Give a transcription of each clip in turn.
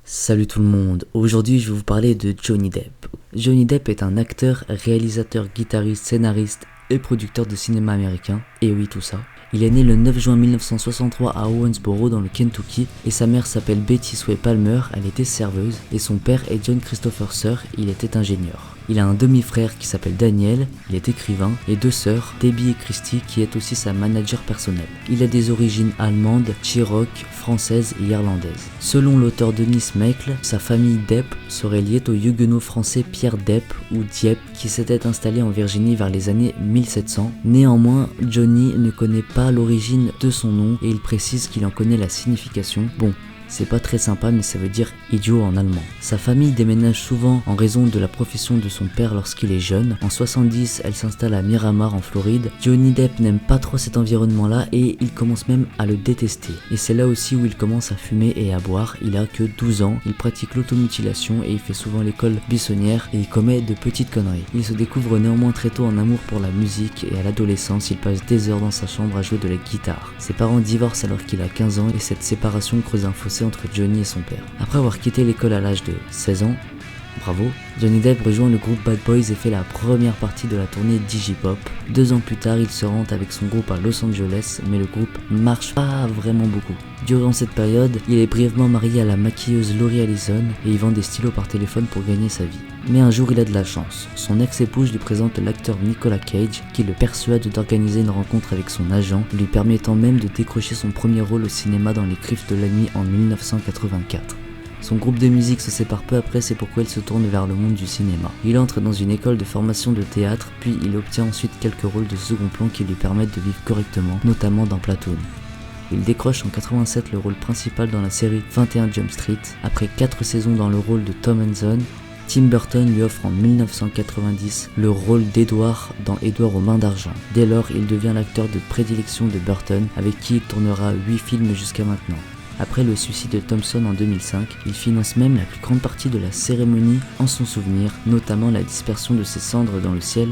Salut tout le monde, aujourd'hui je vais vous parler de Johnny Depp. Johnny Depp est un acteur, réalisateur, guitariste, scénariste et producteur de cinéma américain, et oui tout ça. Il est né le 9 juin 1963 à Owensboro dans le Kentucky et sa mère s'appelle Betty Sway Palmer, elle était serveuse, et son père est John Christopher Sir, il était ingénieur. Il a un demi-frère qui s'appelle Daniel, il est écrivain, et deux sœurs, Debbie et Christy, qui est aussi sa manager personnelle. Il a des origines allemandes, cherokee, françaises et irlandaises. Selon l'auteur Denis Meikle, sa famille Depp serait liée au huguenot français Pierre Depp ou Dieppe qui s'était installé en Virginie vers les années 1700. Néanmoins, Johnny ne connaît pas l'origine de son nom et il précise qu'il en connaît la signification. Bon, c'est pas très sympa mais ça veut dire idiot en allemand. Sa famille déménage souvent en raison de la profession de son père lorsqu'il est jeune. En 70, elle s'installe à Miramar en Floride. Johnny Depp n'aime pas trop cet environnement là et il commence même à le détester. Et c'est là aussi où il commence à fumer et à boire. Il a que 12 ans, il pratique l'automutilation et il fait souvent l'école buissonnière et il commet de petites conneries. Il se découvre néanmoins très tôt en amour pour la musique et à l'adolescence il passe des heures dans sa chambre à jouer de la guitare. Ses parents divorcent alors qu'il a 15 ans et cette séparation creuse un fossé entre Johnny et son père. Après avoir quitté l'école à l'âge de 16 ans, bravo, Johnny Depp rejoint le groupe Bad Boys et fait la première partie de la tournée Digipop. 2 ans plus tard, il se rend avec son groupe à Los Angeles, mais le groupe marche pas vraiment beaucoup. Durant cette période, il est brièvement marié à la maquilleuse Lori Allison et il vend des stylos par téléphone pour gagner sa vie. Mais un jour il a de la chance, son ex-épouse lui présente l'acteur Nicolas Cage qui le persuade d'organiser une rencontre avec son agent, lui permettant même de décrocher son premier rôle au cinéma dans Les Griffes de la Nuit en 1984. Son groupe de musique se sépare peu après, c'est pourquoi il se tourne vers le monde du cinéma. Il entre dans une école de formation de théâtre, puis il obtient ensuite quelques rôles de second plan qui lui permettent de vivre correctement, notamment dans Platoon. Il décroche en 87 le rôle principal dans la série 21 Jump Street. Après 4 saisons dans le rôle de Tom Hanson, Tim Burton lui offre en 1990 le rôle d'Edward dans Edward aux mains d'argent. Dès lors, il devient l'acteur de prédilection de Burton, avec qui il tournera 8 films jusqu'à maintenant. Après le suicide de Thompson en 2005, il finance même la plus grande partie de la cérémonie en son souvenir, notamment la dispersion de ses cendres dans le ciel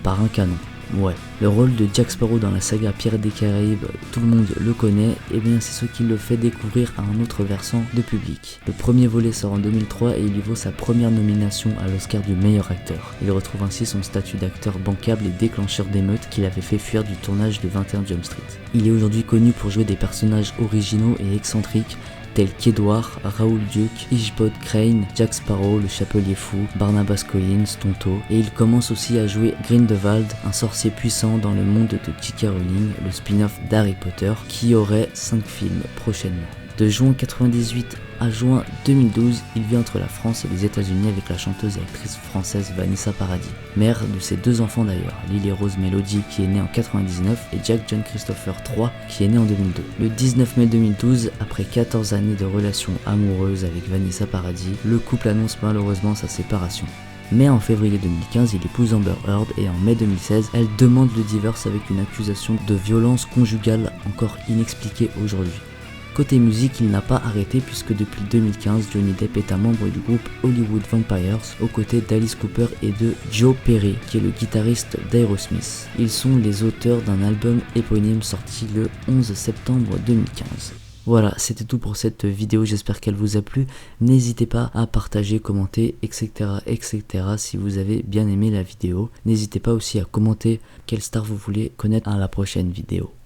par un canon. Ouais, le rôle de Jack Sparrow dans la saga Pirates des Caraïbes, tout le monde le connaît, et bien c'est ce qui le fait découvrir à un autre versant de public. Le premier volet sort en 2003 et il lui vaut sa première nomination à l'Oscar du meilleur acteur. Il retrouve ainsi son statut d'acteur bancable et déclencheur d'émeutes qu'il avait fait fuir du tournage de 21 Jump Street. Il est aujourd'hui connu pour jouer des personnages originaux et excentriques, tels qu'Edward, Raoul Duke, Ishbod Crane, Jack Sparrow, le Chapelier Fou, Barnabas Collins, Tonto, et il commence aussi à jouer Grindelwald, un sorcier puissant dans le monde de J.K. Rowling, le spin-off d'Harry Potter, qui aurait 5 films prochainement. De juin 98 à juin 2012, il vit entre la France et les États-Unis avec la chanteuse et actrice française Vanessa Paradis, mère de ses 2 enfants d'ailleurs, Lily Rose Melody qui est née en 99 et Jack John Christopher III qui est né en 2002. Le 19 mai 2012, après 14 années de relations amoureuses avec Vanessa Paradis, le couple annonce malheureusement sa séparation. Mais en février 2015, il épouse Amber Heard et en mai 2016, elle demande le divorce avec une accusation de violence conjugale encore inexpliquée aujourd'hui. Côté musique, il n'a pas arrêté puisque depuis 2015, Johnny Depp est un membre du groupe Hollywood Vampires aux côtés d'Alice Cooper et de Joe Perry qui est le guitariste d'Aerosmith. Ils sont les auteurs d'un album éponyme sorti le 11 septembre 2015. Voilà, c'était tout pour cette vidéo, j'espère qu'elle vous a plu. N'hésitez pas à partager, commenter, etc. si vous avez bien aimé la vidéo. N'hésitez pas aussi à commenter quelle star vous voulez connaître à la prochaine vidéo.